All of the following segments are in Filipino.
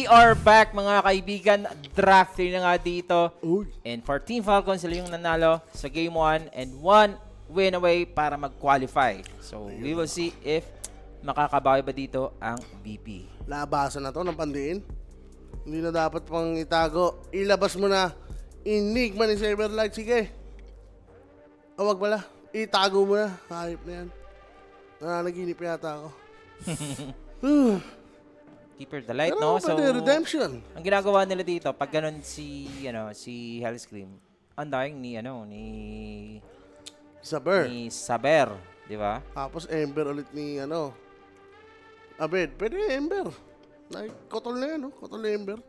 We are back mga kaibigan. Draft 3 na nga dito. Uy. And for Team Falcons, sila yung nanalo sa Game 1 and 1 win away para mag-qualify. So, we will see if makakabawi ba dito ang BP. Labasan na to ng pandiin. Hindi na dapat pang itago. Ilabas mo na. Enigma ni Saberlight. Sige. Wag pala. Itago mo na. Hayop na yan. Nanaginip yata ako. Keeper the light, Pero no? So, pwede redemption. ang ginagawa nila dito, pag ganun si Hellscream, undying ni Saber. Saber, di ba? Tapos Ember ulit ni Abed. Pwede Ember. Like, kotol na yan, no? Kotol na Ember.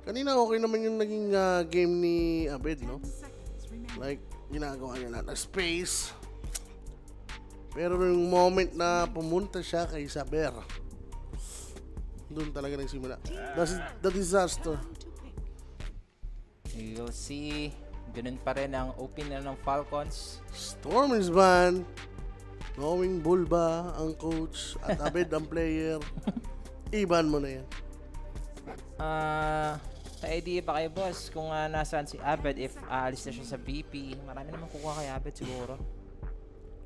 Kanina okay naman yung naging game ni Abed, no? Like, ginagawa niya lahat ng space. Pero yung moment na pumunta siya kay Saber, doon talaga nagsimula. That's the disaster. We will see. Ganun pa rin ang opener ng Falcons. Storm is banned. Knowing Bulba ang coach at Abed ang player. Iban mo na yan. May idea ba kayo, boss, kung nasaan si Abed if aalis na siya sa BP? Marami naman kukuha kay Abed siguro.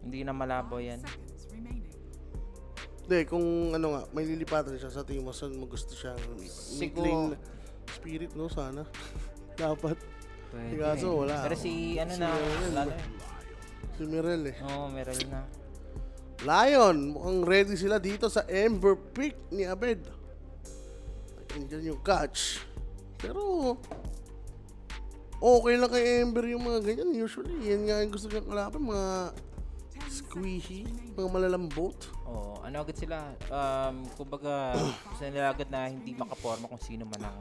Hindi na malabo yan. Hindi, kung ano nga, may lilipatan siya sa tingin mo, saan mo gusto siya Siguro. spirit, no? Sana. Dapat. Pwede. Kaso, wala. Pero si Mirel, wala na. Si Mirel eh. Oo, meron na. Lion, mukhang ready sila dito sa Ember pick ni Abed. Nandiyan yung catch. Pero, okay lang kay Ember yung mga ganyan. Usually, yan nga yung gusto niyang kalaban. Mga squishy, mga malalambot. Oo, ano agad sila? Kumbaga, gusto nila agad na hindi makaporma kung sino man ang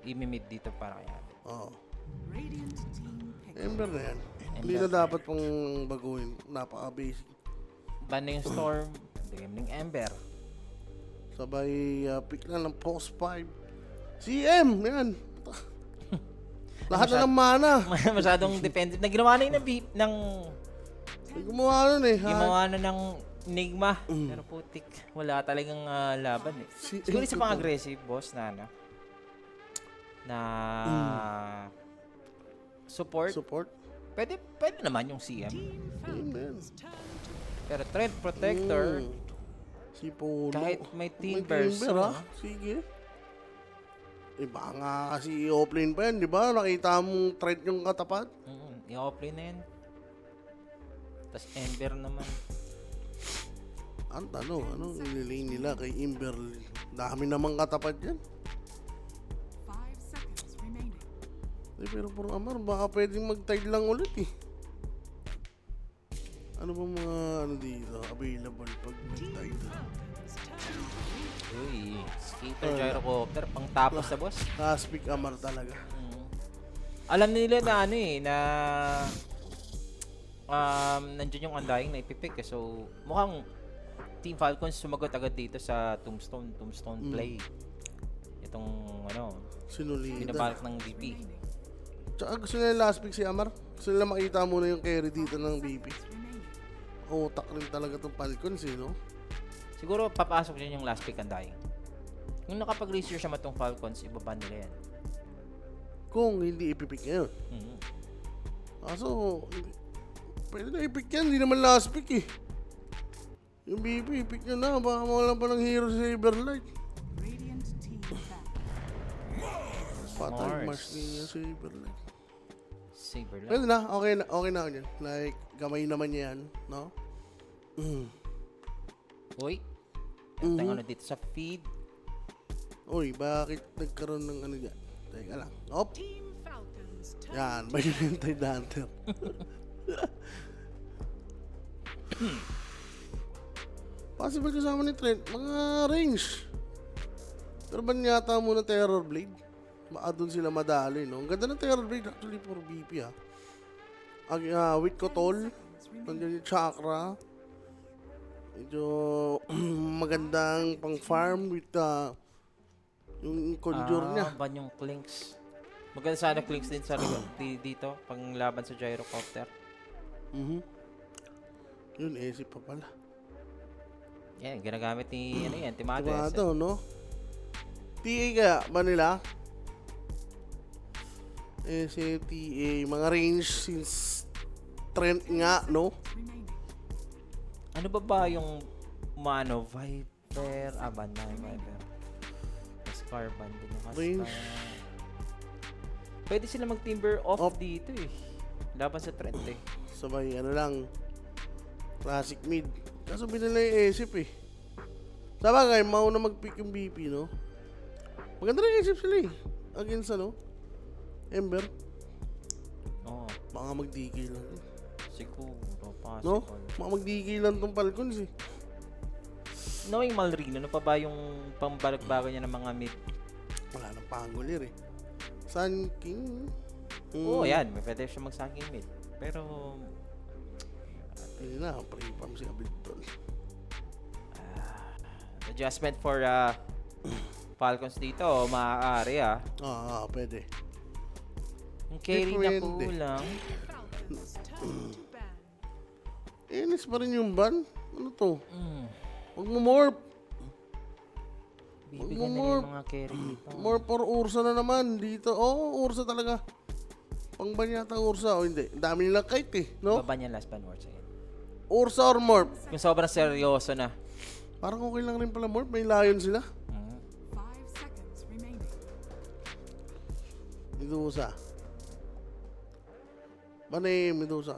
imimid dito para kay Abed. Oo. Ember na yan. Hindi Ember. na dapat pang baguhin. Napaka-basic. Ban na yung Storm, bigyan ng Ember. Sabay pick na ng post 5. CM! Yan. Lahat na ng mana. Masyadong defensive. Na ginawa na yun ng May gumawa nun eh. ginawa na ng Enigma. Pero putik, wala talagang laban eh. Siguro isa pang aggressive, boss, na support. Support. Pwede naman yung CM. Amen. Pero Threat Protector, Si Polo. kahit may team Timber, versus, ha? Sige. Iba nga kasi i-offlane pa yan, di ba? Nakita mong threat yung katapat. i-offlane na yan. Tapos Ember naman. Ang tanong, anong nililane nila kay Ember? Dami namang katapat yan. 5 seconds remaining. Pero puro Amar, baka pwedeng mag-tide lang ulit eh. Ano ba mga dito available pag mag-tide? Uy, Skater Gyrocopter, pang tapos sa boss. Speak Amar talaga. Alam nila na nandiyan yung undying na ipipick eh. So, mukhang Team Falcons sumagot agad dito sa Tombstone play. Itong Sinulitan. binabalak ng BP. Tsaka gusto nila last pick si Amar. Gusto nila makita muna yung carry dito ng BP. Utak rin talaga tong Falcons eh, no? Siguro papasok din yung last pick undying. Kung nakapag-research naman tong Falcons, ibaba nila yan. Kung hindi ipipick ngayon. Kaso, pwede na ipick yan. Hindi naman last pick eh. Yung BP, ipick nyo na. Baka mawala pa ng hero sa Saberlight. Radiant team back. Patay, Mars. Mars niya sa Saberlight. Saber lang. Pwede na. Okay na ako dyan. Like, gamay naman yan. No? Uy, ito dito sa feed. Uy, bakit nagkaroon ng ano dyan? Teka lang. Op. Team Falcons turn. Yan, may hintay na hunter. Possible kasama ni Trent, mga range. Pero ba yata muna Terror Blade? Baka doon sila madali, no? Ang ganda ng Terror Blade actually for BP, ha? With Kotol, nandiyan yung Chakra. Medyo magandang pang-farm with yung conjure niya. Ban yung Clinks. Maganda sana Clinks din sa dito, pang laban sa Gyrocopter. Yun, isip pa pala. Yan, ginagamit ni Timato. Timado, no? TA kaya ba nila? SFTA, mga range since Trent nga, no? Remaining. Ano ba yung Mano? Viper? Ban na yung Viper. Scar ban din yung Range. Scar. Pwede sila mag-timber off Off. dito eh. Laban sa Trent eh. Sabay, ano lang, classic mid. Kaso binala yung ASIP eh. Sabagay, mauna mag-pick yung BP, no? Maganda rin yung ASIP sila eh. Against ano? Ember. Oo. Baka mag-DK lang. Siguro. No? Possible. Baka mag-DK lang tong Falcons eh. Knowing Malrino, ano pa ba yung pambalagbago niya ng mga mid? Wala nang pangulir eh. Sun King. Oo, yan. May pwede siya magsaging mid. Pero, Ayun na, pre-farm si Abid tol. adjustment for Falcons dito, maaari Pwede. Yung carry na Depende. kulang. Falcons turn to ban. Inis pa rin yung ban. Ano to? Huwag mo morph. Bibigyan na More. yung mga carry dito. More for Ursa na naman dito. Oo, Ursa talaga. Pangban yata Ursa. O hindi. Ang dami nilang kite eh. No? Baba niya last ban words again. Ursa or Morph. Kung sobrang seryoso na. Parang okay lang rin pala Morph. May Lion sila. 5 seconds remaining. Medusa. Bane, Medusa.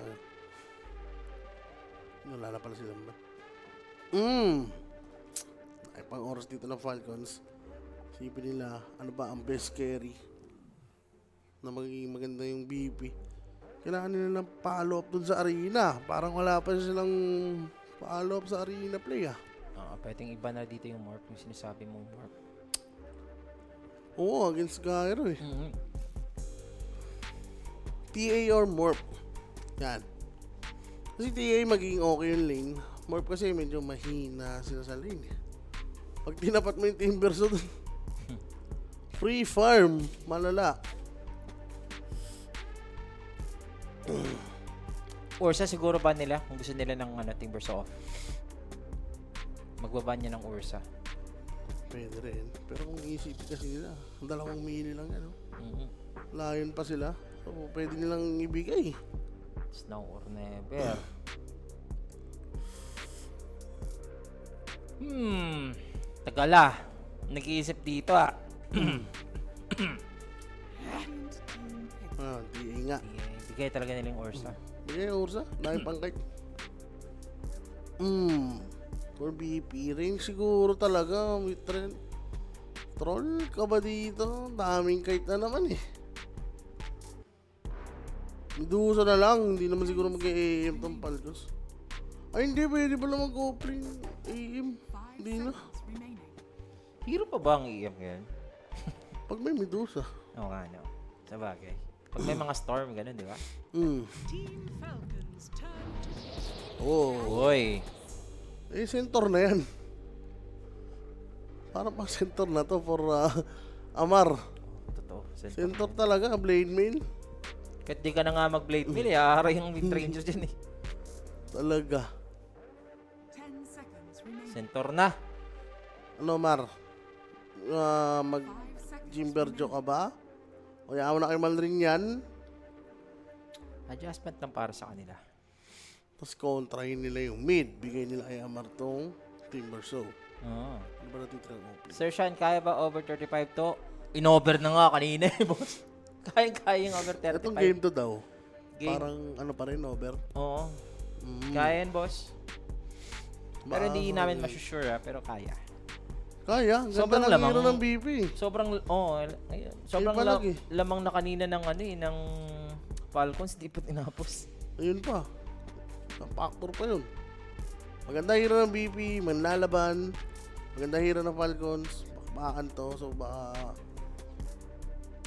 Wala na pala silang ba? Ay, pang oras dito ng Falcons. Isipin nila, ano ba ang best carry na magiging maganda yung BP. Kailangan nila ng follow-up dun sa arena. Parang wala pa silang follow-up sa arena play ah. Pwedeng iba na dito yung morph, yung sinasabi mong morph. Oo, against Gyro eh. Mm-hmm. TA or Morph. Yan. Kasi TA magiging okay yung lane. Morph kasi medyo mahina sila sa lane. Pag tinapat mo yung Timbersaw dun, free farm. Malala. Ursa siguro ba nila kung gusto nila ng Timbersaw off? Magbaban niya ng Ursa. Pwede rin. Pero kung iisipin kasi nila, ang 2 mili lang yan. No? Mm-hmm. Lion pa sila. So, pwede nilang ibigay. Snow or never. Tagala. Nag-iisip dito Radiant team pick. TA nga. Bigay talaga nila yung Ursa. Bigay yung Ursa. Dahil pangkait. For BP, range siguro talaga with trend. Troll ka ba dito? Daming kite na naman eh. Medusa na lang, hindi naman siguro mag-AM tong Falcons. Ay hindi, pwede pala mag-opening AM. 5 Hindi na. seconds remaining. Hero pa ba ang EM ngayon? Pag may Medusa. Oo nga, no. Sa bagay. Pag may mga storm, ganun, di ba? Team Falcons turn to ban. Oo. Uy. Eh, center na yan. Parang pang center na to for Amar. Totoo. Center talaga, Blade Mail. Kahit di ka na nga mag-blade mill, haray yung mid-rangers dyan eh. Talaga. 10 seconds remaining. Center na. Ano, Mar? 5 Mag seconds Jimberjo ka ba? O yaman na kay Malrin yan. Adjustment lang para sa kanila. Tapos kontrahin nila yung mid. Bigay nila kay Amar tong Timbersaw. Oo. Ano ba natitrang open? Sir Sean, kaya ba over 35 to? In-over na nga kanina eh, boss. Kaya yung over 35. Itong game to daw. Game. Parang ano pa rin, over. Oo. Kaya yan, boss. Pero hindi Baka- namin masusure pero kaya. Kaya. Ganda Sobrang ng lamang. hero ng BP. Sobrang, ayun. Sobrang palag eh. lamang na kanina ng ng Falcons, di pa tinapos. Ayun pa. Ang factor pa yun. Maganda hero ng BP, manlalaban. Maganda hero ng Falcons. Bakbakan to. So baka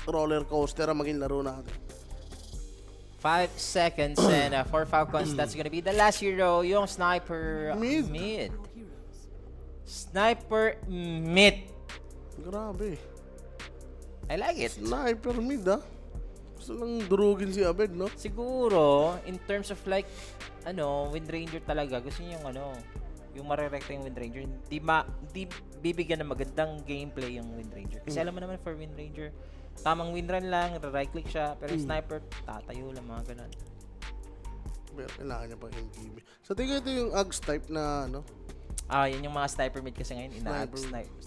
roller coaster ang maging laro natin. 5 seconds and for Falcons, that's gonna be the last hero, yung Sniper Mid. Mid. No heroes. Sniper Mid. Grabe. I like it. Sniper mid ah. Gusto lang durugin si Abed, no? Siguro, in terms of like, Wind Ranger talaga, gusto niya yung yung marerekta yung Wind Ranger, hindi bibigyan ng magandang gameplay yung Wind Ranger. Kasi alam mo naman for Wind Ranger, tamang win run lang, right click siya, pero yung sniper, tatayo lang, mga ganun. Pero kailangan niya pang MTB. So, tingin ito yung Ags type na, ano, Yan yung mga sniper mid kasi ngayon,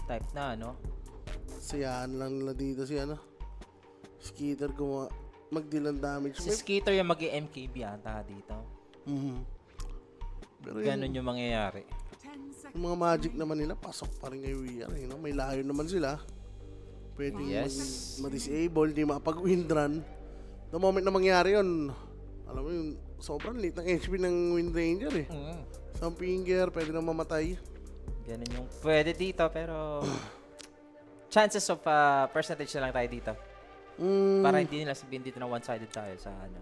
type na, ano. siyaan lang nila dito si, ano, Skitter mag-deal ng damage. Si Skitter yung mag-MKB ata dito. Pero Ganun yung mangyayari. 10 seconds. yung mga magic naman nila, pasok pa rin kay VR. You know? May layo naman sila. Pwede ma-disable, hindi makapag-wind run. The moment na mangyari yun, alam mo yun, sobrang late ng HP ng Wind Ranger eh. Isang finger, pwede na mamatay. Ganun yung pwede dito, pero chances of percentage na lang tayo dito. Para hindi nila sabihin dito na one-sided tayo sa ano.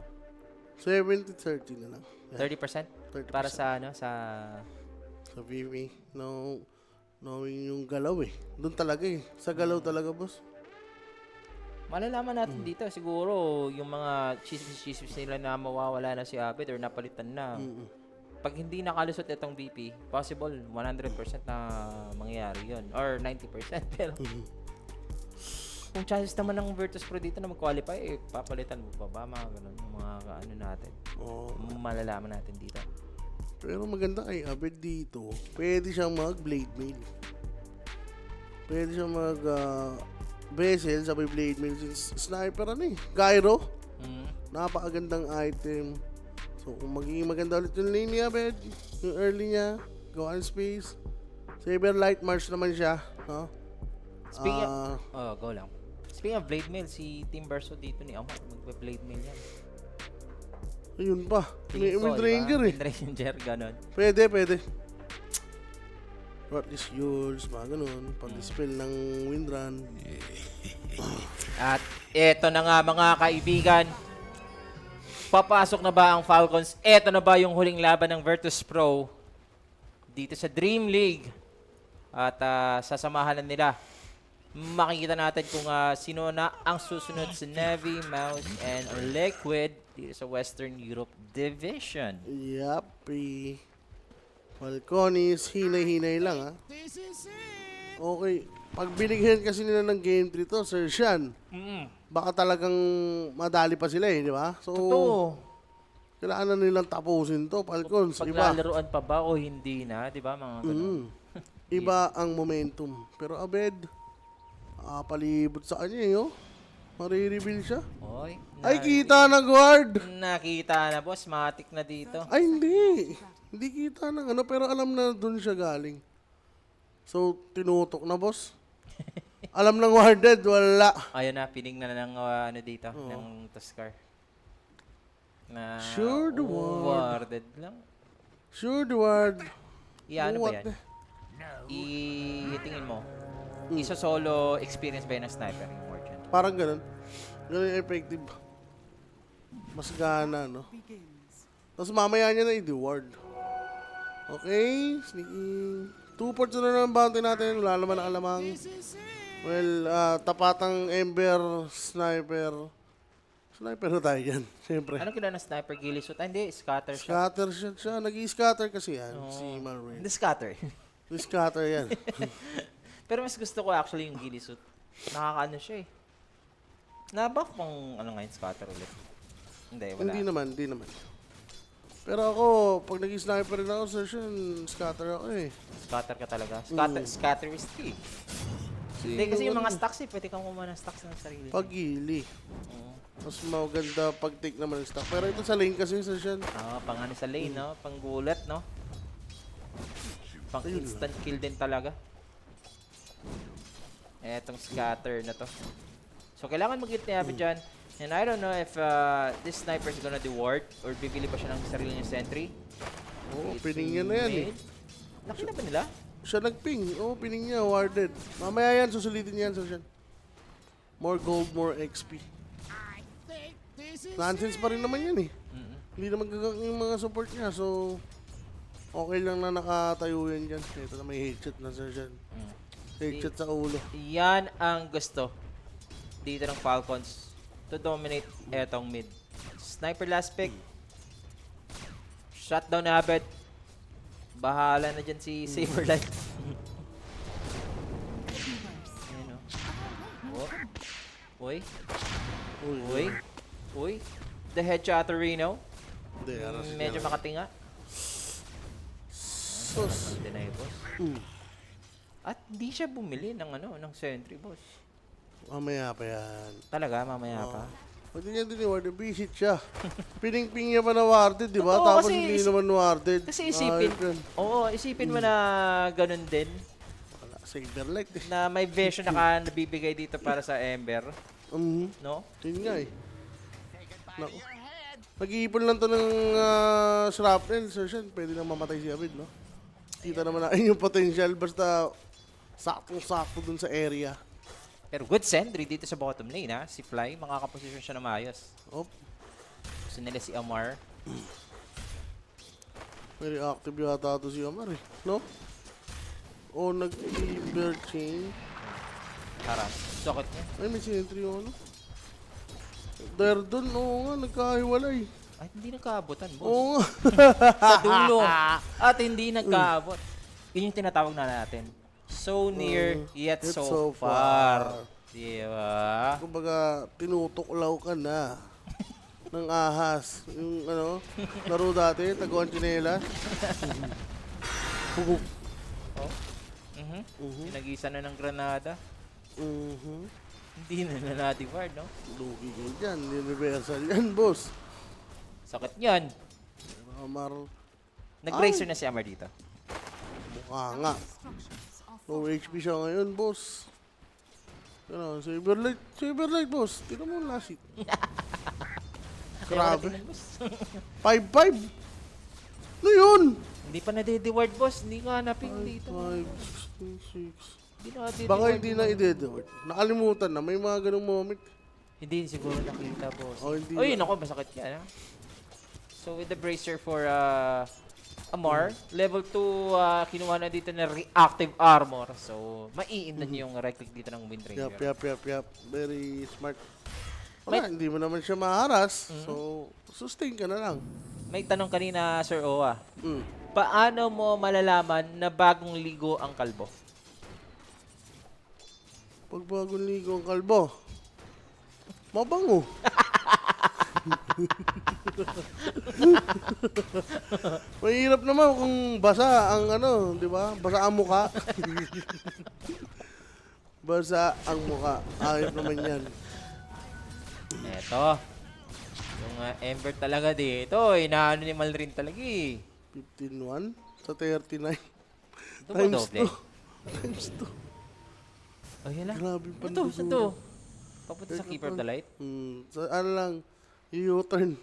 70-30 na lang. 30%? 30%. Para sa ano, sa VV. No, knowing yung galaw eh. Doon talaga eh. Sa galaw talaga, boss. malalaman natin dito. Siguro, yung mga chismis nila na mawawala na si Abed or napalitan na. Pag hindi nakalusot itong VP, possible 100% na mangyayari yun. Or 90%. Pero kung chances naman ng Virtus Pro dito na mag-qualify, papalitan mo pa ba? Mga ganun, yung mga ano natin. Malalaman natin dito. Pero maganda kay Abed dito. Pwede siyang mag-blade mail. Pwede siyang vessel, sabay blade mail. Sniper ano eh. Gyro. Napakagandang item. So kung magiging maganda ulit yung lane ni Abed, yung early niya, go on space. Saber Light March naman siya. No? Speaking go lang. Speaking of blade mail, si Team Verso dito ni Amor, magbe-blade mail yan. Ayun pa. May Tingin ko, Wind Ranger eh. Wind Ranger, ganun. Pwede. What is yours? Mga ganun. Pag-dispel ng wind run. At eto na nga mga kaibigan. Papasok na ba ang Falcons? Eto na ba yung huling laban ng Virtus Pro dito sa Dream League? At sasamahan na nila. Makikita natin kung sino na ang susunod sa Navy, Mouse, and Liquid dito sa Western Europe Division. Yappy. Falconis, hinay-hinay lang ha. Okay. Pag binigyan kasi nila ng game 3 to, Sir Sean, baka talagang madali pa sila eh, di ba? So, Totoo. kailangan na nilang tapusin to, Falcons. Iba. Paglalaroan pa ba o hindi na, di ba mga ganun? Iba ang momentum. Pero Abed, palibot sa kanya eh, oh. Marireveal siya. Oy, Ay, kita na guard! nakita na boss, matik na dito. Ay, hindi. Hindi kita ng ano, pero alam na dun siya galing. So, tinutok na, boss. Alam ng warded, wala. Ayun na, pining na ng ano dito, ng Tuskar. Na Sure the ward. warded lang. Sure, the ward. Ano Oh, ba yan? Tingin mo. Isa solo experience ba yan ng sniper yung ward yan? Parang ganun. Ganun yung effective. Mas gana, no? Begins. Tapos mamaya niya na i-ward. Okay, sneaking. 2 ports na ng bounty natin. Wala naman ang alamang. Well, tapatang Ember, Sniper. Sniper na tayo dyan, siyempre. Ano kailan ng sniper gilisot? Hindi, scatter siya. Scatter siya. Nag-i-scatter kasi yan, si Marwin. Hindi, scatter. Scatter yan. Pero mas gusto ko actually yung gilisot. Nakakaano siya eh. Na-buff pang ano ngayon, scatter ulit. Hindi, wala. Hindi naman. Pero ako, pag nag-sniper rin ako, session, scatter ako eh. Scatter ka talaga. Scatter is key. Hindi, kasi yung mga stocks eh, pwede kang kumuha ng stocks ng sarili. Pag-gili. Mas maganda pag-take naman ng stock. Pero ito sa lane kasi, session. Pang ano sa lane, no? Pang gulat, no? Pang instant kill din talaga. Etong scatter na to. So, kailangan mag-hit ni Abby dyan. And I don't know if this sniper is gonna do-ward or bibili pa siya ng sarili niya sentry. Oo, pining niya na yan eh. Nakita ba nila? Siya nag-ping. Oo, pining niya, warded. Mamaya yan, susulitin yan, session. More gold, more XP. Nonsense pa rin naman yan eh. Hindi naman gagang yung mga support niya. So, okay lang na nakatayo yan dyan. Ito na may headshot na session. Headshot sa ulo. Yan ang gusto dito ng Falcons to dominate etong mid. Sniper last pick. Shutdown na Abed. Bahala na dyan si Saberlight. Ayun o. Oh. Uy. Uy. Uy. The head Chatterino. Hindi, aras Medyo niya. makatinga. Sus. Deny, boss. Mm. At hindi siya bumili ng ng sentry, boss. Mamaya pa yan. Talaga, mamaya pa. Pwede niya din i-warded, visit siya. Piningping niya pa na warded, di ba? Oo, Tapos kasi hindi naman warded. Kasi isipin, Ayos yun. oo, isipin mo na ganun din. Wala, Saberlight eh. Na may version na nabibigay dito para sa Ember. No? Yun nga eh. Naku. Nag-iipon lang to ng shrapnel, Sir Sean. Pwede na mamatay si Abid, no? Kita naman natin yung potential. Basta saktong-sakto dun sa area. Pero good sentry dito sa bottom lane, ha? Si Fly, makakaposisyon siya na maayos. Op. Gusto nila si Amar. Very active yata to si Amar eh. No? O nag-Iber chain. Harap. Socket niya. Ay, may sentry yung ano. There dun, oo nga, nagkahiwalay. Ay, hindi nagkaabotan, boss. Oo nga. Sa dulo. At hindi nagkaabot. Yun yung tinatawag na natin. So near, yet yet so, so far. far. Diba? Kumbaga, tinutuklaw ka na ng ahas. Yung ano, laro dati, taguan chinela. Oh. Pinag-isa na ng granada. Hindi na na-divide, no? Lugi ko dyan, universal yan, boss. Sakit yan. Amar, Nag-bracer na si Amar dito. mukha nga. No HP siya ngayon, boss. Ano, Saberlight, boss. Tignan mo ang lasit. Grabe. 5-5. Ano yun? Hindi pa na-divide, boss. Hindi nga hanapin dito. 5, 6. Hindi na na-divide. Baka hindi na i-deadward. Nakalimutan na. May mga ganung moment. Hindi siguro nakita, boss. Oh, hindi Uy, na. naku, masakit yan, ha? So, with the bracer for Amar, level 2, kinuha na dito na reactive armor. So, maiindan niyo yung right click dito ng Wind Ranger. Yup. Very smart. Wala, hindi mo naman siya maharas. So, sustain ka na lang. May tanong kanina, Sir Owa. Mm. Paano mo malalaman na bagong ligo ang kalbo? Pag bagong ligo ang kalbo, mabango. Mahirap naman kung basa ang ano, di ba? Basa ang muka. Basa ang muka. Ayop naman yan. Eto. Yung Ember talaga dito, inaano ni Malrin talaga eh. 15-1 sa 39. Ito ba doble? Times 2. Oh, yun lang. Grabe Ito, panduduro. ito. Papunta sa Keeper of the Light. Sa ano lang, U-turn.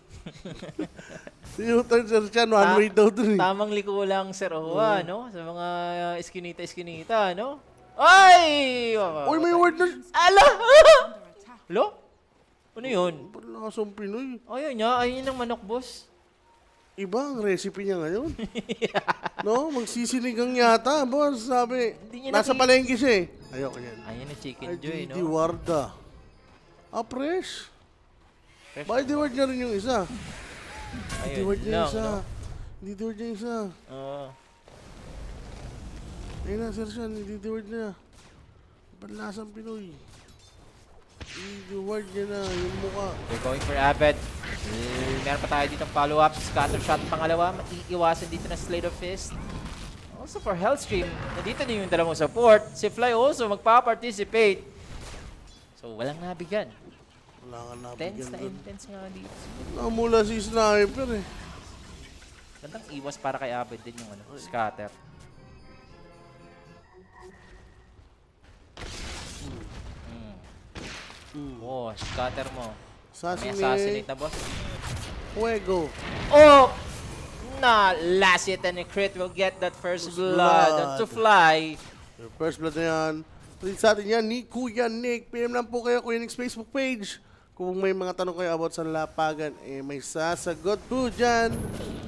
U-turn, Sir Chan. One way daw dun eh. Tamang liko lang, Sir Owa, no? Sa mga iskinita, no? Ay! Uy, may word na. Ala! Lo? Ano yun? Parang nakasang Pinoy. Ayun niya, ayun yung manok, boss. Iba ang recipe niya ngayon. No? Magsisinigang yata. Boss, sabi. Hindi niya Nasa palengke siya eh. Ayoko yan. Ayun yung chicken Ay, joy, di no? Warda. Ah, fresh. Fresh. Bakit di-word niya rin yung isa? Ayun Di-word niya lang, yung isa. no? Hindi di-word niya yung isa. Oo. Ayun na, Sir Sean. Hindi di-word niya. Panlasang Pinoy. Di-word niya na yung mukha. They're going for Abed. Meron pa tayo dito follow-up. Scatter shot pangalawa. Maiiwasan dito na Slate of Fist. Also for Hellstream, nandito din yung dalawang support. Si Fly also magpa-participate. So, walang nabigyan. Wala ka Tense nabigyan na doon. intense nga dito. Namula si Sniper eh. Gandang iwas para kay Abed din yung scatter. Oh, scatter mo. May assassinate na, boss. Fuego. Oh! Na last hit and a crit will get that first blood to Fly. Your first blood na yan. Tweet sa atin yan ni Kuya Nick. PM lang po kayo Kuya Nick's Facebook page. Kung may mga tanong kayo about sa lapagan, eh may sasagot po dyan.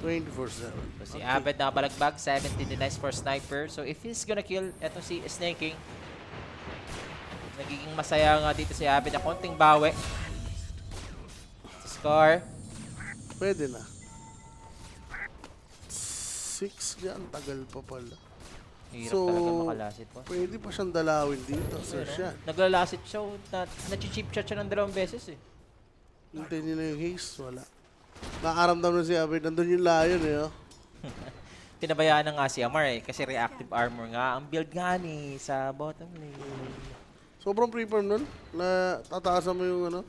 24/7. So, si Abed nakabalagbag, 17 denies for Sniper. So if he's gonna kill, eto si Snake King. Nagiging masaya nga dito si Abed na konting bawi. Scar. Pwede na. 6 yan, tagal pa pala. Hirap So, talaga makalasit po. Pwede pa siyang dalawin dito, Sir Pero, Sean. naglalasit siya. Na-cheap shot siya ng 2 beses eh. Hintay niya na yung haste, wala. Nakaramdam na si Abed, nandun yung lion eh, oh. Tinabayaan na nga si Amar eh. Kasi reactive armor nga. Ang build nga ni sa bottom lane. Sobrang prefer nun, na tataasan mo yung ano,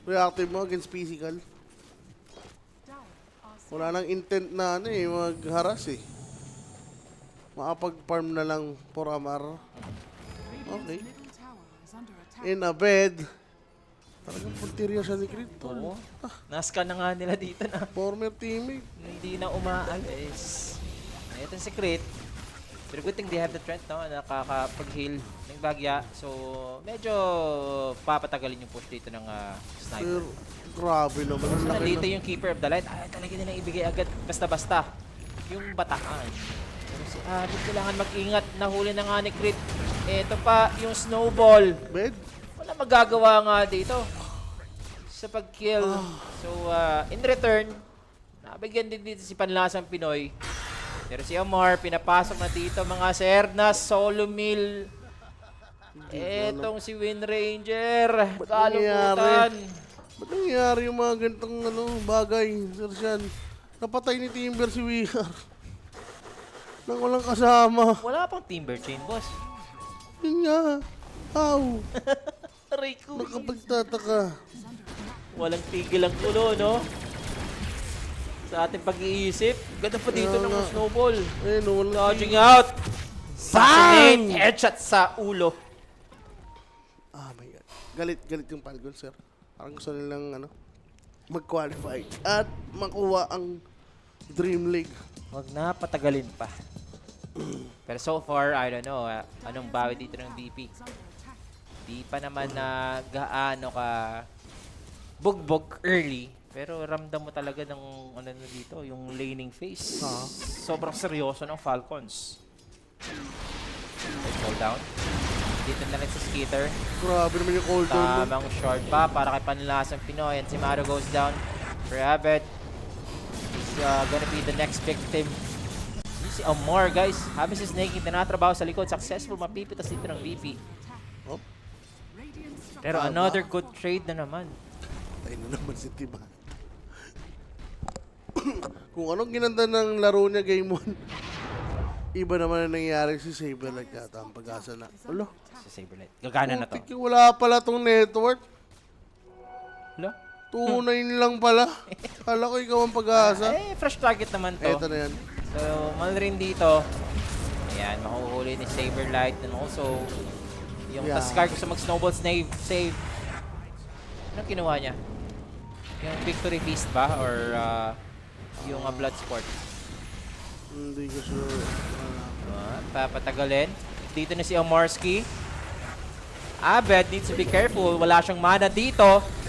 reactive mo against physical. Wala nang intent na ano eh, mag-harass eh. Makapag-farm na lang for Amar. Okay. Middle tower is under attack. In a bed. Talagang puntirya siya ni Crit. Oo. Nascan na nga nila dito na Former teammate. hindi na umaalis. Ito si Crit. Pero good thing they have the Trent, no? Nakakapag-heal ng bagya. So, medyo papatagalin yung push dito ng Pero, sniper. grabe naman. Ang So, laki nandito na. yung Keeper of the Light. Ay, talaga nilang ibigay agad. Basta-basta. Yung bataan. Pero si Abid kailangan mag-ingat. Nahuli na nga ni Crit. Ito pa, yung Snowball. Bed? Wala magagawa nga dito sa pag-kill. So, in return, nabigyan din dito si Panlasang Pinoy. Pero si Amar, pinapasok na dito mga sir na solo mill. Etong si Wind Ranger. Kaluputan. Ba't nangyayari yung mga ganitong ano, bagay, Sir Sean? Napatay ni Timber si Weir. Nang walang kasama. Wala pang Timber Chain, boss. Yun nga. How? Aray ko. Nakapagtataka. Walang tigil ang ulo, no? Sa ating pag-iisip. Ganda pa dito Kaya ng nga. snowball. Ayun, walang Dodging out. Bang! Headshot sa ulo. Ah, my God. Galit yung Falcon, sir. Parang gusto nilang, ano, mag-qualify at makuha ang Dream League. Wag na, patagalin pa. Pero so far, I don't know, anong bawi dito ng BP. Di pa naman na gaano ka bugbog early. Pero ramdam mo talaga ng ano na dito, yung laning phase. Sobrang seryoso ng Falcons. Fall down. Dito na rin sa Skitter. Grabe naman yung cold down. Tamang short pa para kay Panlasang Pinoy. And si Maru goes down. Rabbit. He's gonna be the next victim. Si Amar, guys. Habang si Snake yung tinatrabaho sa likod. Successful mapipitas dito ng VP. Oh, Pero another good trade na naman. tayo na naman si Tiba. Kung anong ginanda ng laro niya game 1, iba naman ang nangyayari si Saberlight yata ang pag-asa na. Alo, Si Saberlight. Gagana na to. putik yung wala pala tong network. Hello? 2-9 lang pala. Kala ko ikaw ang pag-asa. Eh, fresh target naman to. Eto na yan. So, mal rin dito. Ayan, mahuhuli ni Saberlight. And also, yung Yeah. Taskar gusto mag-snowball save. Anong kinuha niya? Yung Victory Feast ba? Or yung Bloodsport? Hindi ko sure. Papatagalin. Dito na si Amarski. Abed needs to be careful. Wala siyang mana dito.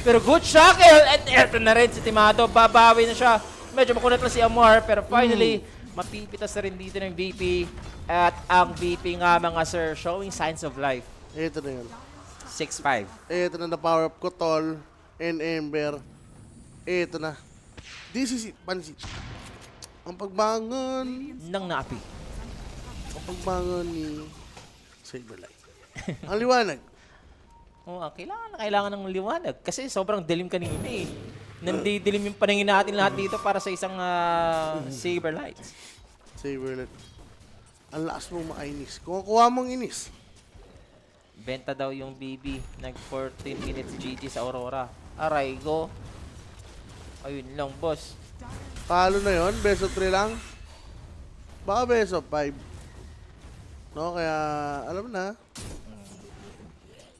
Pero good shackle! And eto na rin si Timado. Babawi na siya. Medyo makunat lang si Amar. Pero finally, mapipitas na rin dito ng VP. At ang VP nga mga sir, showing signs of life. Eto na yan. 6-5. Eto na power up ko, Tol and Ember. Eto na. This is it, pansit. Ang pagbangon. Nang naapi. Ang pagbangon ni Saberlight. Ang liwanag. Oo, kailangan ng liwanag. Kasi sobrang dilim kanina eh. Nandidilim yung paningin natin lahat dito para sa isang Saberlight. Saberlight. Ang lakas mo makainis. Kung kuha mong inis. Benta daw yung BB. Nag 14 minutes GG sa Aurora. Aray go. Ayun lang, boss. Talo na yon, best of 3 lang. Baka best of 5. No, kaya alam na.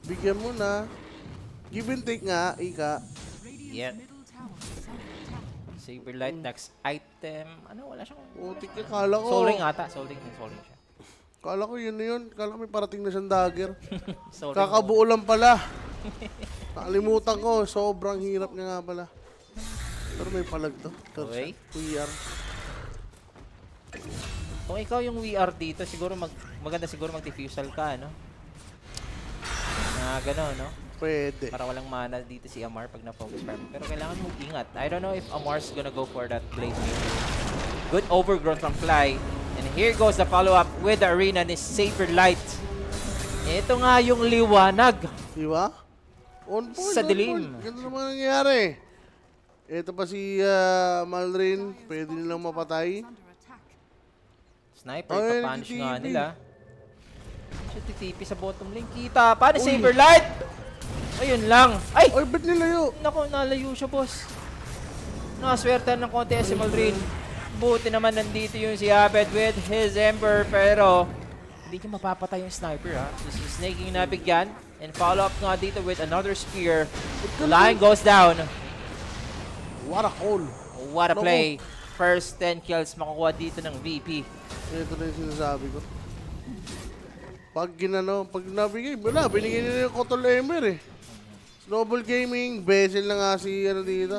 Bigyan mo na. Give and take nga, Ika. Yan. Saberlight, next item. Ano, wala siyang... Putik ka, kala ko. Soul Ring ata. Soul Ring siya. Kala ko yun na yun. Kala ko may parating na siyang dagger. Soul Ring. Kakabuo lang pala. Nakalimutan ko, sobrang hirap niya nga pala. Pero may palag to. Okay. PR. Kung ikaw yung VR dito, siguro maganda siguro mag-diffusal ka, no? Na gano'n, no? Pwede. Para walang mana dito si Amar pag na-focus farm. Pero kailangan mong ingat. I don't know if Amar's gonna go for that blade maybe. Good overgrowth from Fly. And here goes the follow-up with the arena ni Saber Light. Ito nga yung liwanag. Di ba? On point, Sa on dilim. point. Ganito naman nangyayari. Ito pa si Malrin. Pwede nilang mapatay. Under attack. Sniper, Ay, ipapunish nga nagtitipi. nila. Siya titipi sa bottom lane. Kita pa ni Saber Light. Ayun lang. Ay! Ay, ba't nilayo? Naku, nalayo siya, boss. Nakaswerte ng konti si Malrin. Buti naman nandito yung si Abed with his Ember, pero hindi niya mapapatay yung sniper, ha. So, si Snake yung nabigyan. And follow up nga dito with another spear. Line goes down. What a call. What a Naku. play. First 10 kills makukuha dito ng VP. Ito na yung sinasabi ko. Pag nabigay, wala, binigay nila yung Kotol Ember eh. Snowball Gaming, bezel na nga si, dito.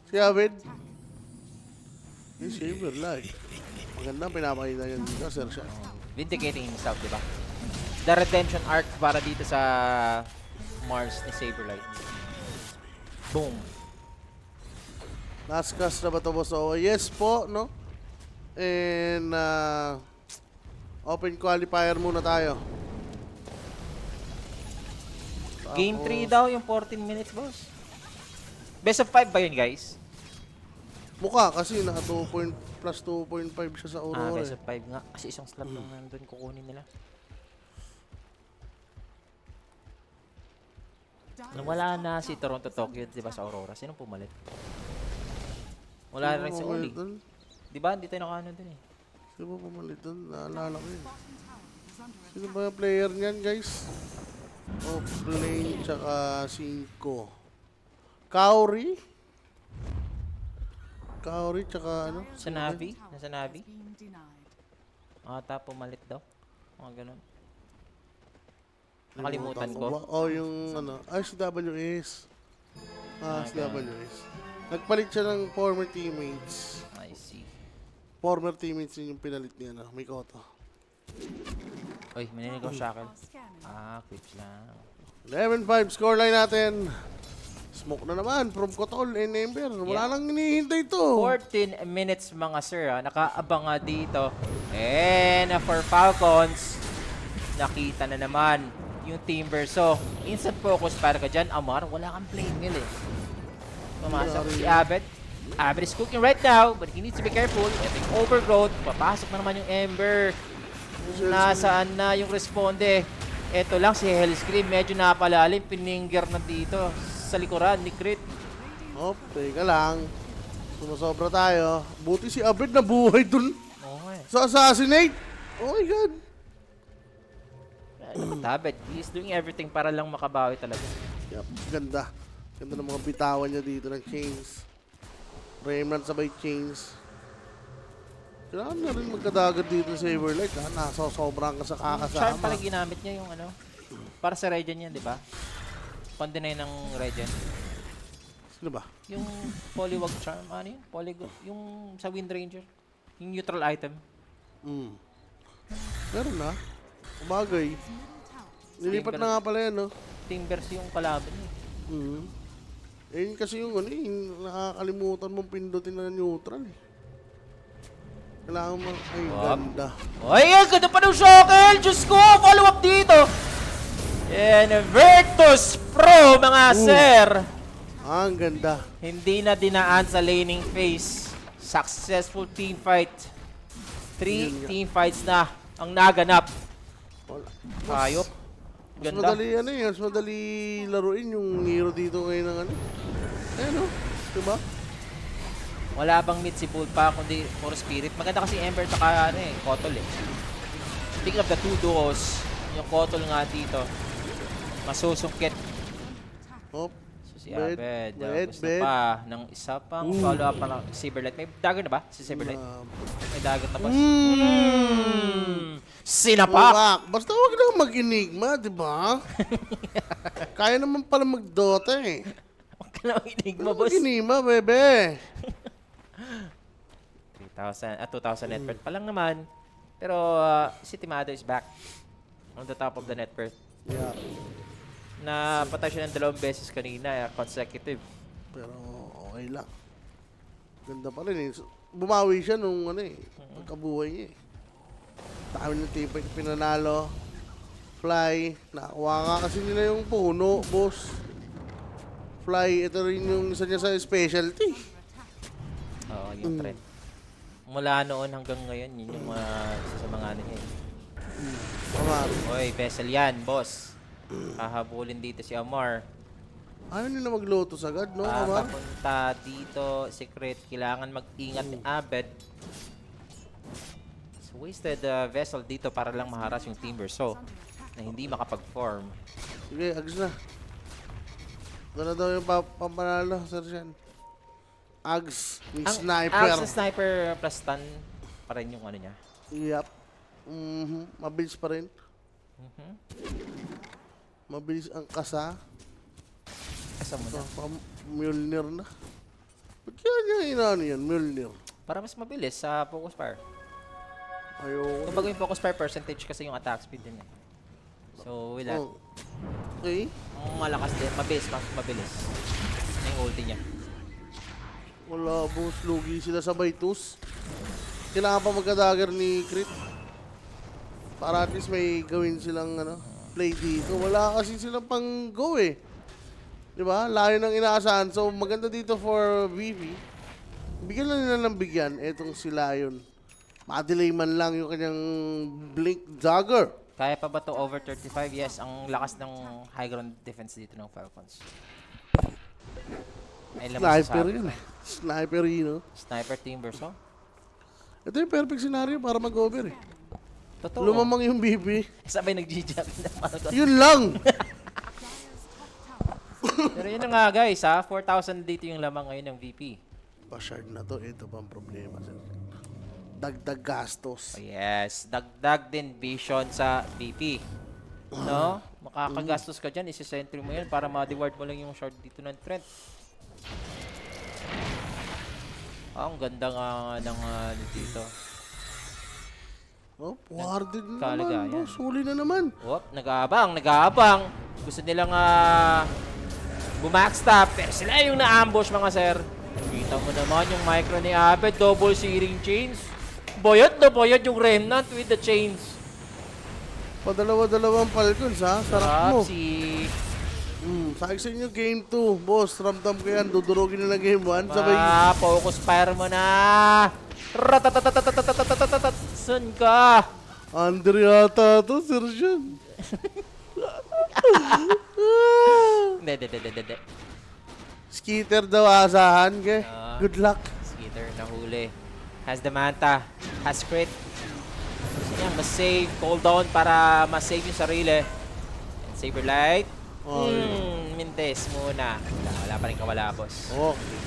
Si Abed. Yung Saber Light. Maganda, pinapakita niya dito, sir siya. Vindicating himself, di ba? The redemption arc para dito sa Mars ni Saberlight. Boom. Last cast na ba ito, boss? So, yes po, no? And, open qualifier muna tayo. Game Tapos, 3 daw yung 14 minutes, boss. Best of 5 ba yun, guys? Mukha kasi naka 2 plus 2.5 siya sa Aurora. Best of 5 nga. Kasi isang slot lang nandun kukunin nila. Wala na si Toronto Tokyo, di ba, sa Aurora. Sinong pumalit? Wala rin si Oli. Di ba? Hindi tayo nakaano dun eh. Sino ba pumalit doon? Naalala ko yun. Bottom tower is under Sino ba yung player niyan, guys? Off-lane, tsaka 5. Kaori? Kaori, tsaka ano? Sa Navi? Nasa Navi? being denied. Ata pumalit daw. Mga ganun. Nakalimutan Ba? ko. Oh, yung ano. Ay, si WS. Si WS. Nagpalit siya ng former teammates. I see. Former teammates yun yung pinalit niya, no? Mikoto. Uy, maninig ako shackle. Scanning. Clips lang. 11-5 scoreline natin. Smoke na naman from Kotol and Ember. Wala nang hinihintay to. 14 minutes mga sir, ha. Nakaabang nga dito. And for Falcons, nakita na naman yung Timber. So, instant focus para ka dyan. Amar, wala kang playing mill eh. Pumasok si Abed. Abed is cooking right now, but he needs to be careful. Ito yung overgrowth. Papasok na naman yung Ember. Nasaan na yung responde? Ito lang si Hellscream. Medyo napalalim. Pininger na dito sa likuran ni Crit. Oh, teka lang. Sumasobra tayo. Buti si Abed na buhay dun Okay. sa assassinate. Oh my God. Abed, he's doing everything para lang makabawi talaga. Yep, ganda. Ganda ng mga bitawan niya dito ng chains. Remnant sabay chains. Kailangan na rin magkadagat dito sa Saberlight, ha? Nasosobrang ka sa Charm pala kakasama. ginamit niya yung ano, para sa Regen yan, di ba? Pang-deny ng Regen. Sino ba? Yung Polywog Charm, ano yun? Yung sa Wind Ranger. Yung neutral item. Meron na. Umagay. Nilipat na nga pala yan, no? Timbers yung kalaban niya. Eh, yun kasi yung ano, yung nakakalimutan mong pindutin na neutral, eh. Kailangan mo, ay, ganda. Ay, ang ganda pa ng Shockle! Diyos ko! Follow up dito! And Virtus Pro, mga sir! Ang ganda. Hindi na dinaan sa laning phase. Successful team fight. 3 team fights na ang naganap. Wala. Ayop. Mas Ganda. madali, ano eh, mas madali laruin yung hero dito ngayon ng ano. Eh, no? Diba? Wala bang mid si Pulpa kundi for Spirit. Maganda kasi Ember taka ano eh, Kotol eh. Speaking of the two duos, yung Kotol nga dito, masusungkit. Hop. So si Bed, Abed, bed, gusto bed. pa ng isa pang follow-up pa ng Saberlight. May dagger na ba si Saberlight? May dagger na ba? Sinapak! Tuwak. Basta huwag lang mag-enigma, di ba? Kaya naman pala mag-Dota eh. Huwag ka na enigma, boss. Mag-enigma, bebe. 2,000 net worth pa lang naman. Pero si Timado is back on the top of the net worth. Yeah. Napatay siya ng 2 beses kanina, consecutive. Pero okay lang. Ganda pa rin eh. bumawi siya nung ano eh, pagkabuhay niya eh. Dami ng tipo pinanalo. Fly, nakakuha nga kasi nila yung puno, boss. Fly, ito rin yung isa niya sa specialty. Oo, yung trend. Mula noon hanggang ngayon, yun yung isa sa mga ano niya. Amar. Oy, vessel yan, boss. Hahabulin dito si Amar. Ayaw nila mag-lotus agad, no, Amar? Papunta dito, secret. Kailangan mag-ingat ni Abed. So, wasted vessel dito para lang maharas yung Timber. So, na hindi makapag-form. Sige, agos na. Gana daw yung pampanalo, Sir Sean. Ags, may sniper. Ang sa sniper plus stun pa rin yung ano niya. Yup. Mabilis pa rin. Mabilis ang kasa. Asa mo na. Mjolnir na. Ba't kaya niya inaano yan, Mjolnir? Para mas mabilis sa focus fire. Ayoko. Kumbaga yung focus fire percentage kasi yung attack speed din eh. So, wala. Oh. Okay. Ang malakas din, mabilis, mas mabilis. Yung ulti niya. Wala, boss. Lugi sila sa Baitus. Kailangan pa magka-dagger ni Crit. Para at least may gawin silang ano, play dito. Wala kasi silang pang go eh. Diba? Layo ng inaasahan. So, maganda dito for VV. Bigyan lang nila ng bigyan. Etong si Lion. Ma-delay man lang yung kanyang Blink Dagger. Kaya pa ba to over 35? Yes, ang lakas ng high ground defense dito ng Falcons. Ay, Sniper yun eh. Sniper yun, no? Sniper Timber, so? Ito yung perfect scenario para mag-over eh. Totoo. Lumamang yung VP. Sabay nag-G-Jab na Falcons. Yun lang! Pero yun na nga guys ha, 4,000 dito yung lamang ngayon ng VP. Pa-shard na to, ito pa ang problema, sir. Dagdag gastos. Oh, yes, dagdag din vision sa VP. No? Makakagastos ka dyan, isi-sentry mo yan para ma-reward mo lang yung shard dito ng Trent. Ang ganda nga ng dito. Oh, warded na Kalagayan. naman, boss. Huli na naman. Wop, nag-aabang. Gusto nilang bumackstop, pero sila yung na-ambush mga sir. Kita mo naman yung micro ni Abed, double searing chains. Boyot na boyot yung Remnant with the chains. Padalawa-dalawang Falcons, ha? Sarap mo. Si Sabi sa inyo, game 2. Boss, ramdam ko yan. Dudurugin na ng game 1. Sabay, focus fire mo na. Ratatatatatatatatatat. Saan ka? Andre yata to, Sir Sean. Hindi. Skitter daw asahan, ke? Good luck. Skitter nahuli. Has the manta. Has crit. Gusto niya mas-save. Cooldown para mas-save yung sarili. And Saberlight. Mintes muna. Wala pa rin kawala, boss. Okay.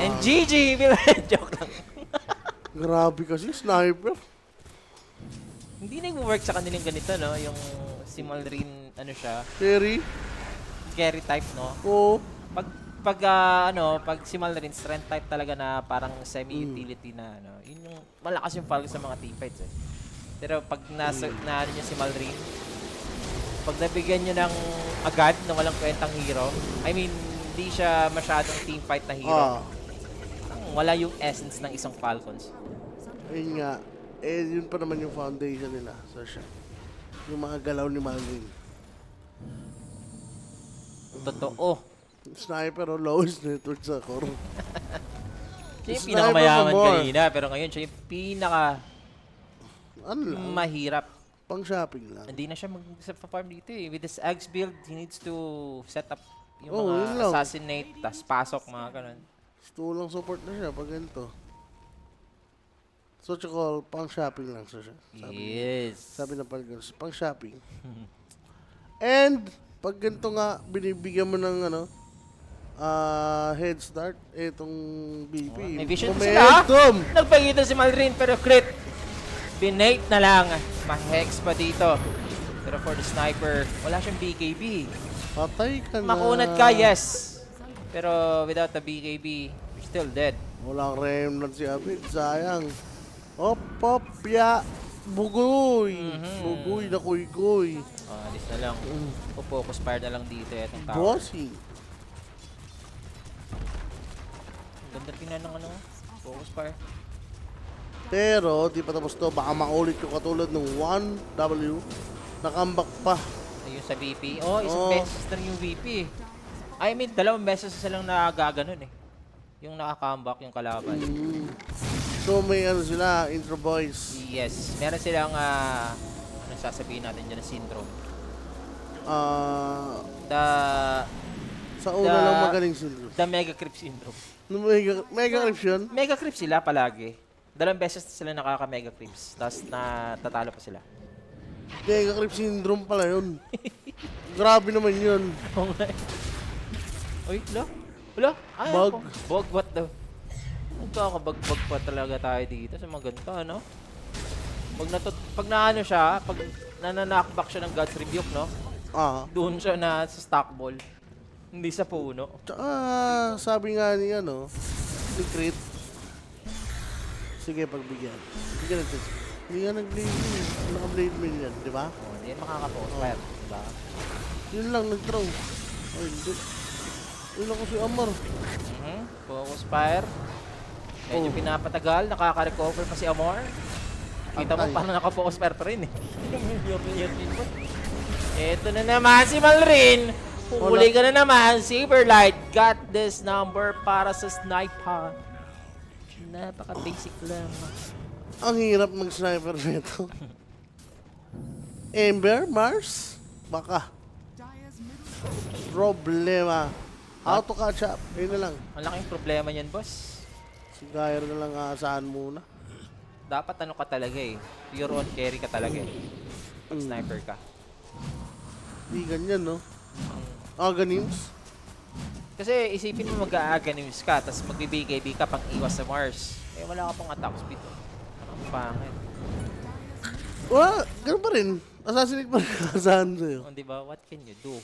And GG! Joke lang. Grabe kasi, sniper. Hindi nag-work sa kanilang ganito, no? Yung si Malrin, ano siya, Terry. carry type, no? Oo. Pag si Malrin, strength type talaga na parang semi-utility na, ano. Yun yung malakas yung Falcon sa mga teamfights, eh. Pero pag naano niya si Malrin, pag nabigyan nyo ng agad na walang kwentang hero, I mean, hindi siya masyadong teamfight na hero. Wala yung essence ng isang Falcons. Ayun nga. Eh, yun pa naman yung foundation nila. So, siya. Yung mga galaw ni Malvin. Totoo. Sniper o lowest network sa core. Siya yung Sniper pinakamayaman pa more. kanina, pero ngayon siya yung pinaka Ano lang? mahirap. Pang shopping lang. Hindi na siya mag-farm dito eh. With this Ags build, he needs to set up yung Oh, yun mga lang. assassinate, tas pasok, mga ganun. Tulang support na siya pag ganito. So, tsaka pang shopping lang siya. Yes. Sabi ng Falcons, pang shopping. And, pag ganito nga, binibigyan mo ng head start, etong BP. May vision pa sila. Momentum! Nagpagita si Malrin, pero crit. Binate na lang. Ma-hex pa dito. Pero for the sniper, wala siyang BKB. Patay ka na. Makunat ka, yes. Pero without the BKB, you're still dead. Walang remnant si Abid, sayang. Hop, ya. Bugoy. Bugoy na kuy-kuy. Alis na lang. Focus fire na lang dito itong tower. Bossing. Ganda tingnan ng ano. Focus fire. Pero, di pa tapos to. Baka maulit ko katulad ng 1W. Nakambak pa. Ayun sa VP. Oh, isang Oo. beses na rin yung VP. I mean, 2 beses na silang nagaganon eh. Yung nakakambak yung kalaban. So, may ano sila, intro boys. Yes. Meron silang, ano sasabihin natin dyan na syndrome. The, Sa una The- lang magaling sila. the Mega Creep Syndrome. Mega Crips yun? Mega Creep sila palagi. 2 beses na sila nakaka-Mega Creeps. Tapos natatalo pa sila. Mega Crips syndrome pala yun. Grabe naman yun. Oo nga eh. Uy, wala. Wala. Ay, Bug. ako. Bug, what the? Magkakabag-bag pa talaga tayo dito sa mga ganito, ano? Pag naano siya, pag nananakback siya ng God's Rebuke, no? Doon siya na sa stock ball. Hindi sa puno. Tsaka, sabi nga ni ano, ni Crit. Sige, pagbigyan. Sige natin. Hindi nga nag-blade mail. Naka-blade mail yan, di ba? Oh, hindi yan makaka-post fire, diba? Yun lang, nag-throw. Ay, hindi. Yun ako si Amar. Focus fire. Medyo Oh. pinapatagal, nakaka-recover pa si Amor. Kita mo Antay. parang naka-focus fire pa rin eh. Ito na naman si Malrin. Huli ka na naman. Saberlight got this number para sa sniper. Napaka-basic lang. Ang hirap mag-sniper nito. Ember, Mars, baka. Dire's middle Problema. How to catch up. Yun na lang. Ang laking problema niyan, boss. Si Gair na lang aasahan muna. Dapat ano ka talaga eh. Pure on carry ka talaga eh. Pag sniper ka. Hindi ganyan, no? Aganims. Kasi isipin mo mag-aaganews ka, tapos magbibigay ka pang iwas sa Mars. Eh wala ka pang attack speed. Ang pangit. Wala, ganun pa rin. Assassinate pa rin aasahan sa'yo. Oh, di ba? What can you do?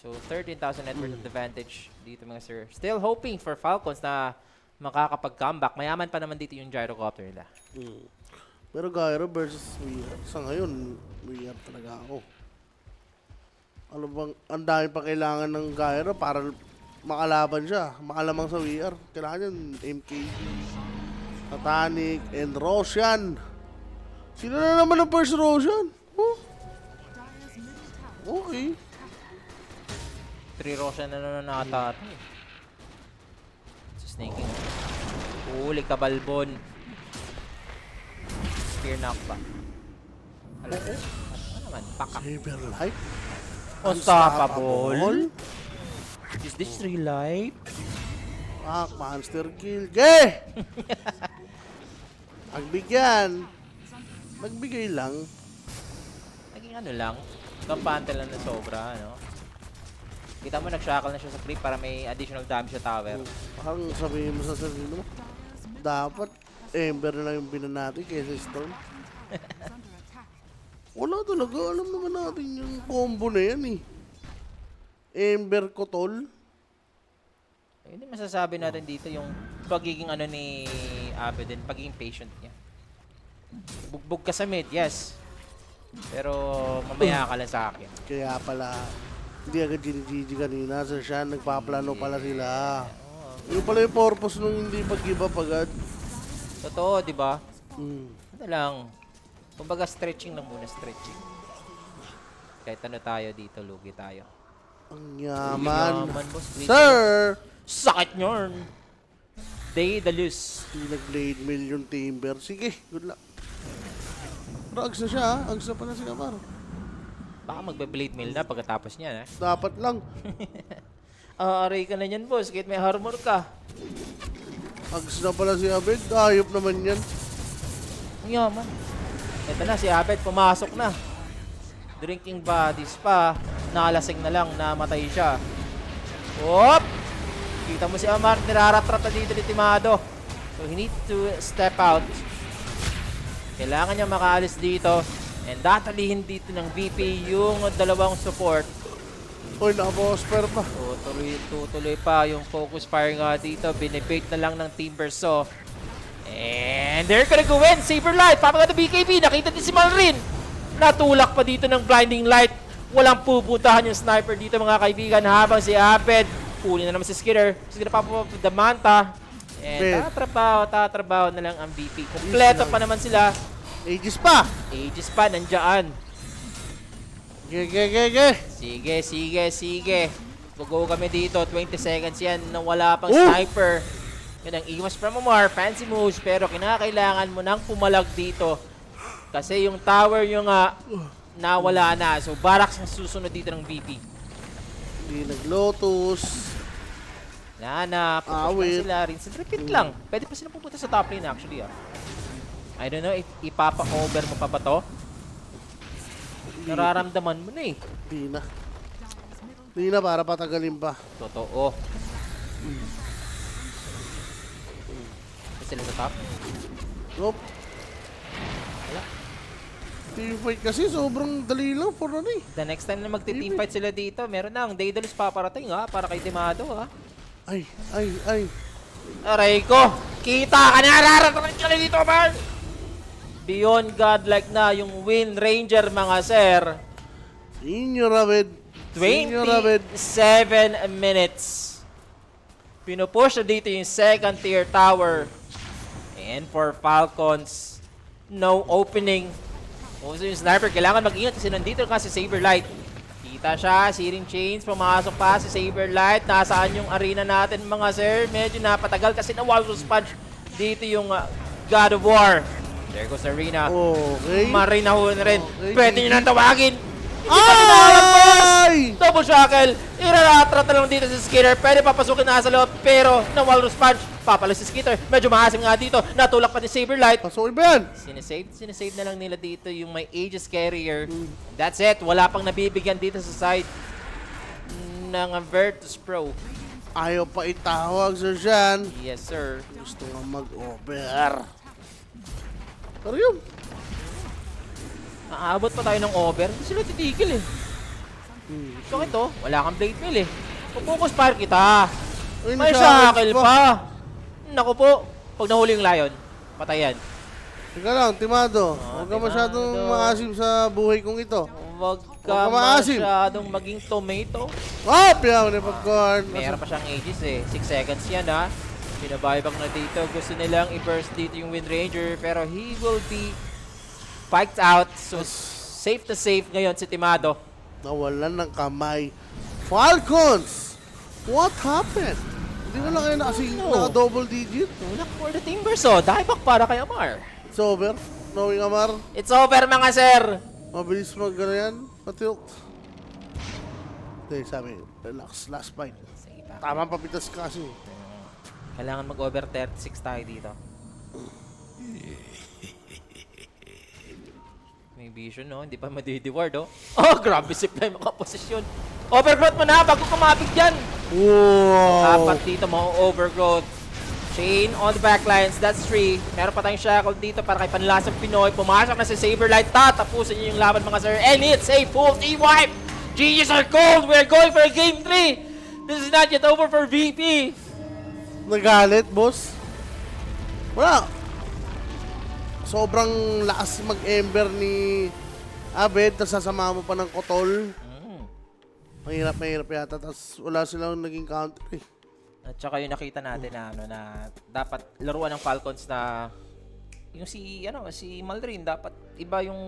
So, 13,000 net worth of advantage dito mga sir. Still hoping for Falcons na makakapag-comeback. Mayaman pa naman dito yung gyrocopter nila. Pero Gyro versus VR. Sa ngayon, VR talaga ako. Ano bang, ang dami pa kailangan ng Gyro para makalaban siya. Makalamang sa VR. Kailangan yun, MKG, Satanic, and Roshan. Sino na naman ang first Roshan? Oh, Dire's middle tower okay. 3 Roshan na naman nakatato eh. Snaking. Huli ka, Balbon. Spear knock pa. Ano naman? Pakak. Saberlight. Unstoppable. Is this real life? Monster kill. Ge! Pagbigyan. Nagbigay lang. Naging ano lang. Kampante lang na sobra, ano? Kita mo, nag-shackle na siya sa creep para may additional damage sa tower. Parang sabihin mo sa sarili mo, dapat Ember na lang yung binan natin kaysa Storm. is under attack. Wala talaga. Alam naman natin yung combo na yan eh. Ember Kotol. Hindi masasabi natin dito yung pagiging ano ni Abedin, pagiging patient niya. Bugbog ka sa mid, yes. Pero mamaya ka lang sa akin. Kaya pala, hindi agad GG kanina. Sir Sean, nagpaplano pala sila. Yung pala yung purpose nung hindi pag-give up agad. Totoo, di ba? Mm. Ano lang. Kumbaga stretching lang muna, stretching. Kahit ano tayo dito, lugi tayo. Ang yaman. Yaman, boss. Sir! Sakit nyorn! Daedalus. Hindi nag-blade mail yung Timber. Sige, good luck. Drugs na siya ha. Ags na pala si Kamar. Baka magbe-blade mail na pagkatapos niya, eh. Dapat lang. Aray ka na yan, boss. Kahit may armor ka. Ags na pala si Abed. Ayop naman yan. Ang yaman. Ito na, si Abed pumasok na. Drinking bodies pa. Nakalasing na lang, namatay siya. Whoop! Kita mo si Amar, niraratrata dito ni Timado. So he need to step out. Kailangan niya makaalis dito. And datalihin dito ng VP yung dalawang support. Uy, nakaposper pa. Tutuloy pa yung focus fire nga dito. Binibait na lang ng Team Verso. And they're gonna go in. Saberlight, papaganda BKB. Nakita din si Malrin. Natulak pa dito ng blinding light. Walang pupuntahan yung sniper dito mga kaibigan. Habang si Abed Kunin na naman si Skidder. Skidder pa po the Manta. And Bet. tatrabaho na lang ang VP. Kompleto pa naman sila. Aegis pa! Aegis pa, nandiyan. Ge. Sige. Go kami dito. 20 seconds yan na wala pang Oh! sniper. Yan ang iwas from Omar. Fancy moves. Pero kinakailangan mo nang pumalag dito. Kasi yung tower yung nawala na. So, Barracks ang susunod dito ng VP. Hindi nag-Lotus. Pupunta Awit. sila. Rinse and repeat lang. Pwede pa sila pupunta sa top lane actually. I don't know if ipapa-over mo pa ba to? Nararamdaman mo na eh. Hindi na. Hindi na para patagalin pa. Totoo. Sila sa top? Nope. Wala. Teamfight kasi sobrang dali lang for ano eh. The next time na magti-teamfight sila dito, meron na ang Daedalus paparating para kay Demado Ay. Aray ko! Kita ka na! Nararating ka na dito, man! Beyond godlike na yung Wind Ranger, mga sir. Senior Abed. 27 minutes. Pinupush na dito yung second tier tower. And for Falcons, no opening. Also yung sniper, kailangan mag-ingat kasi nandito nga si Saberlight. Kita siya, Searing Chains, pumasok pa si Saberlight. Nasaan yung arena natin, mga sir? Medyo napatagal kasi na-Walrus Punch. Dito yung God of War. There goes Arena. Okay. Marinahon rin. Okay. Pwede nyo nang tawagin. Ay! Double shackle. Iraratra na lang dito si Skidder. Pwede papasukin na sa loob. Pero na Walrus Punch. Papalas si Skidder. Medyo mahasim nga dito. Natulak pa ni Saberlight. Pasukin ba yan? Sinesave na lang nila dito yung may Aegis Carrier. That's it. Wala pang nabibigyan dito sa side ng Virtus Pro. Ayaw pa itawag, Sir Jean. Yes, sir. Gusto nga mag-over. Pero yun. Nakaabot pa tayo ng over. Hindi sila titigil eh. So ito, wala kang blade mail eh. Pupukus fire kita. Ay, May na-shackle shackle pa. Naku po. Pag nahuli yung Lion, patay yan. Teka lang, Timado. Huwag ka masyadong Timado. maasim sa buhay kong ito. Huwag Huwag ka ka maasim. masyadong maging tomato. Oh, piyaw na popcorn. Meron pa siyang Aegis eh. 6 seconds yan Pinabaybag na dito. Gusto nilang i-burst dito yung Wind Ranger. Pero he will be spiked out. So, safe to safe ngayon si Timado. Nawalan ng kamay. Falcons! What happened? Hindi mo lang kayo naka-double digit. Tulak for the Timbers Dieback para kay Amar. It's over. Knowing Amar, It's over mga sir! mabilis mag-ano yan. Patilt. Hindi, sabi, relax. Last fight. Sige pa. Tama papitas kasi. Kailangan mag-over 36 tayo dito. May vision hindi pa madi-reward Oh, grabe supply mga posisyon. Overgrowth mo na bago kumapit dyan. Wow! Dapat dito overgrowth. Chain on the backlines, that's 3. Meron pa tayong shackle dito para kay Panlasang Pinoy. Pumasok na si Saberlight. Tatapusin niyo yung laban mga sir. And it's a full team wipe! GGs are cold! We're going for game 3! This is not yet over for VP! Nagalit, boss? Wala. Sobrang lakas mag-ember ni Abed, tapos sasama mo pa ng Kotol. Mahirap yata, tapos wala silang naging counter eh. At saka yung nakita natin na dapat laruan ng Falcons na yung si Malrin dapat iba yung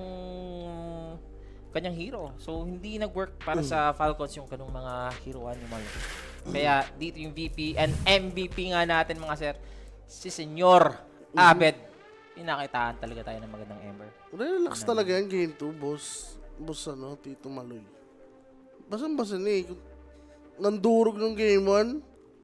kanyang hero. So hindi nag-work para sa Falcons yung kanong mga heroan ni Malrin. Kaya dito yung VP and MVP nga natin mga sir, si Senyor Abed. Pinakitaan talaga tayo ng magandang Ember. Relax talaga yan, game 2, boss. Boss Tito Maloy. Basang-basa na eh. Nandurog ng game 1.